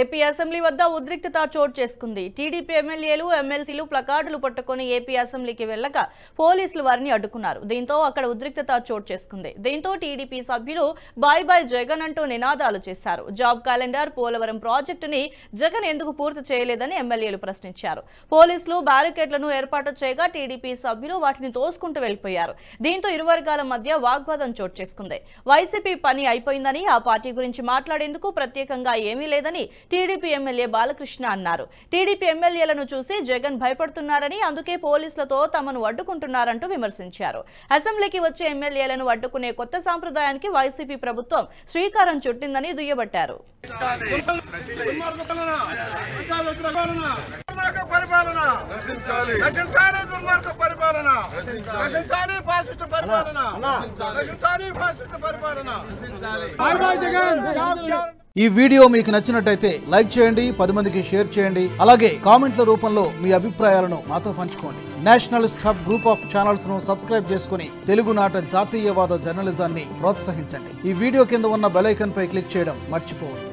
AP assembly వద్ద ఉద్రిక్తత చోటు చేసుకుంది. టీడీపీ ఎమ్మెల్యేలు ఎమ్మెల్సీలు ప్లకార్డులు పట్టుకొని ఏపీ అసెంబ్లీకి వెళ్లక పోలీసులు వారిని అడ్డుకున్నారు. దీంతో అక్కడ ఉద్రిక్తత చోటు చేసుకుంది. దీంతో టీడీపీ సభ్యులు బాయ్ బాయ్ జగన్ అంటూ నినాదాలు చేశారు. జాబ్ క్యాలెండర్, పోలవరం ప్రాజెక్టుని జగన్ ఎందుకు పూర్తి చేయలేదని ఎమ్మెల్యేలు ప్రశ్నించారు. పోలీసులు బ్యారికేడ్లను ఏర్పాటు చేయగా టీడీపీ సభ్యులు వాటిని తోసుకుంటూ వెళ్లిపోయారు. దీంతో ఇరు వర్గాల మధ్య వాగ్వాదం చోటు చేసుకుంది. వైసీపీ పని అయిపోయిందని, ఆ పార్టీ గురించి మాట్లాడేందుకు ప్రత్యేకంగా ఏమీ లేదని టీడీపీ ఎమ్మెల్యే బాలకృష్ణ అన్నారు. టీడీపీ ఎమ్మెల్యేలను చూసి జగన్ భయపడుతున్నారని, అందుకే పోలీసులతో తమను అడ్డుకుంటున్నారంటూ విమర్శించారు. అసెంబ్లీకి వచ్చే ఎమ్మెల్యేలను అడ్డుకునే కొత్త సాంప్రదాయానికి వైసీపీ ప్రభుత్వం శ్రీకారం చుట్టిందని దుయ్యబట్టారు. ఈ వీడియో మీకు నచ్చినట్టయితే లైక్ చేయండి, 10 మందికి షేర్ చేయండి. అలాగే కామెంట్ల రూపంలో మీ అభిప్రాయాలను మాతో పంచుకోండి. Nationalist hub group of channels ను సబ్స్క్రైబ్ చేసుకుని తెలుగునాట జాతీయవాద జర్నలిజాన్ని ప్రోత్సహించండి. ఈ వీడియో కింద ఉన్న బెల్ ఐకాన్ పై క్లిక్ చేయడం మర్చిపోవద్దు.